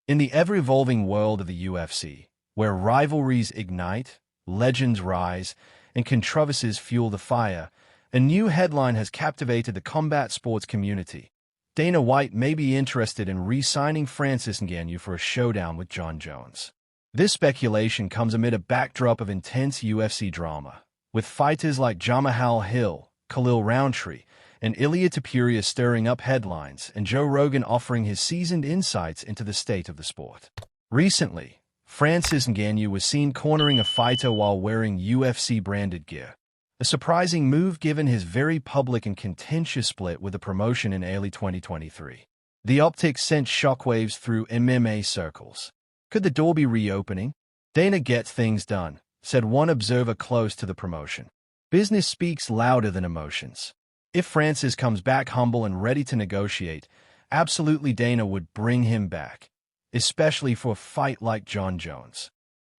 In the ever-evolving world of the UFC, where rivalries ignite, legends rise, and controversies fuel the fire, a new headline has captivated the combat sports community. Dana White may be interested in re-signing Francis Ngannou for a showdown with Jon Jones. This speculation comes amid a backdrop of intense UFC drama, with fighters like Jamahal Hill, Khalil Rountree, and Ilia Topuria stirring up headlines, and Joe Rogan offering his seasoned insights into the state of the sport. Recently, Francis Ngannou was seen cornering a fighter while wearing UFC-branded gear, a surprising move given his very public and contentious split with the promotion in early 2023. The optics sent shockwaves through MMA circles. Could the door be reopening? Dana gets things done, said one observer close to the promotion. Business speaks louder than emotions. If Francis comes back humble and ready to negotiate, absolutely Dana would bring him back, especially for a fight like Jon Jones.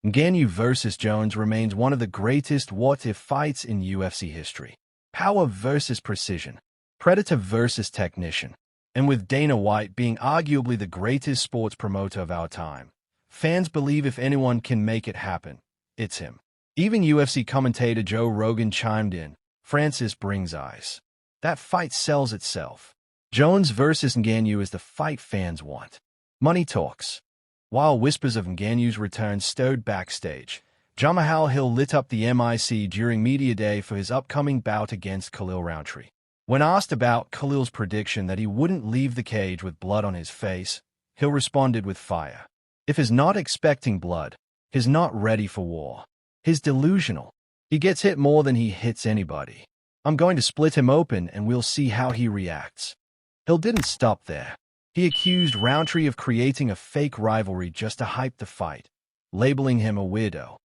Ngannou versus Jones remains one of the greatest what-if fights in UFC history. Power versus precision, predator versus technician. And with Dana White being arguably the greatest sports promoter of our time, fans believe if anyone can make it happen, it's him. Even UFC commentator Joe Rogan chimed in, "Francis brings eyes. That fight sells itself. Jones versus Ngannou is the fight fans want." Money talks. While whispers of Ngannou's return stirred backstage, Jamahal Hill lit up the MIC during Media Day for his upcoming bout against Khalil Rountree. When asked about Khalil's prediction that he wouldn't leave the cage with blood on his face, Hill responded with fire. "If he's not expecting blood, he's not ready for war. He's delusional. He gets hit more than he hits anybody. I'm going to split him open and we'll see how he reacts." Hill didn't stop there. He accused Rountree of creating a fake rivalry just to hype the fight, labeling him a weirdo.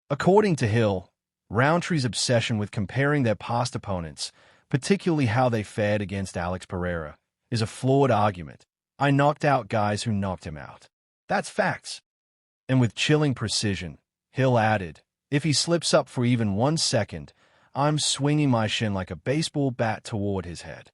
According to Hill, Rountree's obsession with comparing their past opponents, particularly how they fared against Alex Pereira, is a flawed argument. "I knocked out guys who knocked him out. That's facts." And with chilling precision, Hill added, "If he slips up for even 1 second, I'm swinging my shin like a baseball bat toward his head."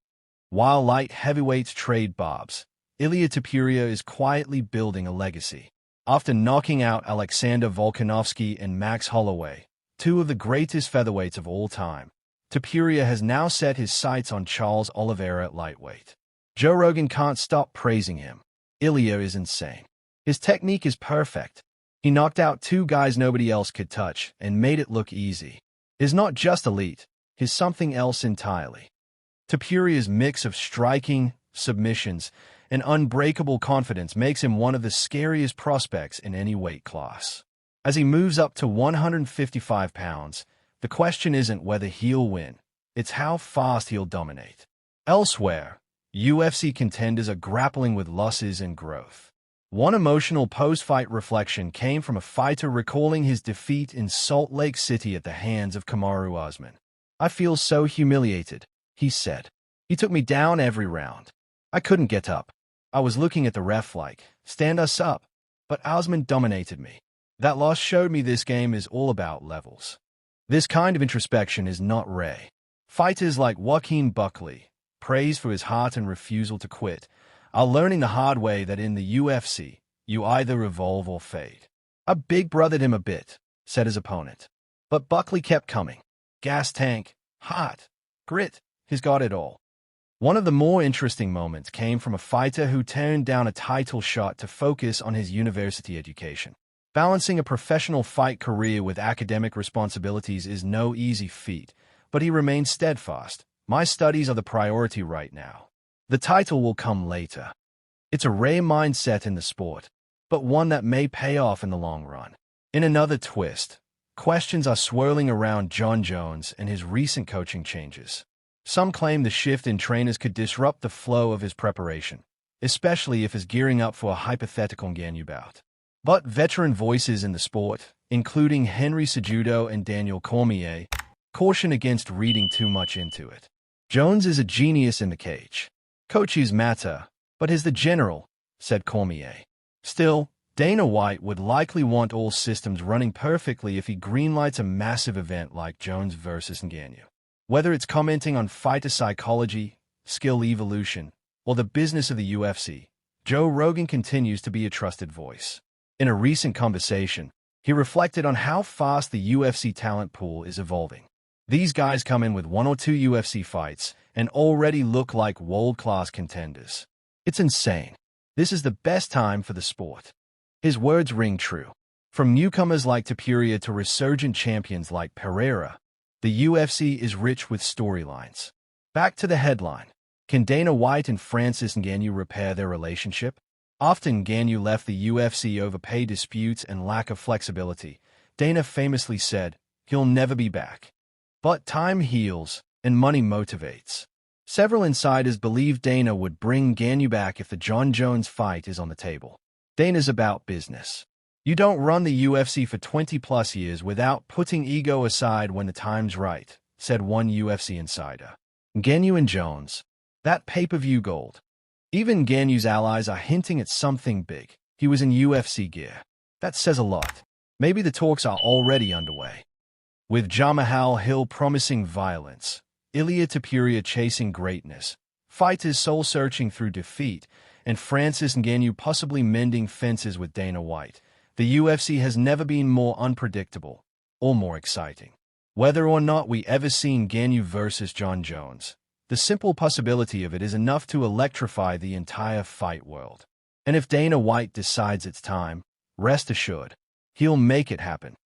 While light heavyweights trade barbs, Ilia Topuria is quietly building a legacy. After knocking out Alexander Volkanovski and Max Holloway, two of the greatest featherweights of all time, Topuria has now set his sights on Charles Oliveira at lightweight. Joe Rogan can't stop praising him. Ilia is insane. His technique is perfect. He knocked out 2 guys nobody else could touch and made it look easy. He's not just elite, he's something else entirely. Topuria's mix of striking, submissions, and unbreakable confidence makes him one of the scariest prospects in any weight class. As he moves up to 155 pounds, the question isn't whether he'll win, it's how fast he'll dominate. Elsewhere, UFC contenders are grappling with losses and growth. One emotional post-fight reflection came from a fighter recalling his defeat in Salt Lake City at the hands of Kamaru Usman. "I feel so humiliated," he said. "He took me down every round. I couldn't get up. I was looking at the ref like, stand us up, but Usman dominated me. That loss showed me this game is all about levels." This kind of introspection is not rare. Fighters like Joaquin Buckley, praised for his heart and refusal to quit, are learning the hard way that in the UFC, you either evolve or fade. "I big brothered him a bit," said his opponent. But Buckley kept coming. Gas tank, heart, grit, he's got it all. One of the more interesting moments came from a fighter who turned down a title shot to focus on his university education. Balancing a professional fight career with academic responsibilities is no easy feat, but he remained steadfast. "My studies are the priority right now. The title will come later." It's a rare mindset in the sport, but one that may pay off in the long run. In another twist, questions are swirling around Jon Jones and his recent coaching changes. Some claim the shift in trainers could disrupt the flow of his preparation, especially if he's gearing up for a hypothetical Ngannou bout. But veteran voices in the sport, including Henry Cejudo and Daniel Cormier, caution against reading too much into it. Jones is a genius in the cage. "Coaches matter, but he's the general," said Cormier. Still, Dana White would likely want all systems running perfectly if he greenlights a massive event like Jones versus Ngannou. Whether it's commenting on fighter psychology, skill evolution, or the business of the UFC, Joe Rogan continues to be a trusted voice. In a recent conversation, he reflected on how fast the UFC talent pool is evolving. These guys come in with 1 or 2 UFC fights and already look like world-class contenders. It's insane. This is the best time for the sport. His words ring true. From newcomers like Topuria to resurgent champions like Pereira, the UFC is rich with storylines. Back to the headline. Can Dana White and Francis Ngannou repair their relationship? After Ngannou left the UFC over pay disputes and lack of flexibility, Dana famously said, "He'll never be back." But time heals, and money motivates. Several insiders believe Dana would bring Ngannou back if the Jon Jones fight is on the table. Dana's about business. You don't run the UFC for 20-plus years without putting ego aside when the time's right, said one UFC insider. Ngannou and Jones. That pay-per-view gold. Even Ngannou's allies are hinting at something big. He was in UFC gear. That says a lot. Maybe the talks are already underway. With Jamahal Hill promising violence, Ilia Topuria chasing greatness, fighters soul-searching through defeat, and Francis Ngannou possibly mending fences with Dana White, the UFC has never been more unpredictable or more exciting. Whether or not we ever see Ngannou versus Jon Jones, the simple possibility of it is enough to electrify the entire fight world. And if Dana White decides it's time, rest assured, he'll make it happen.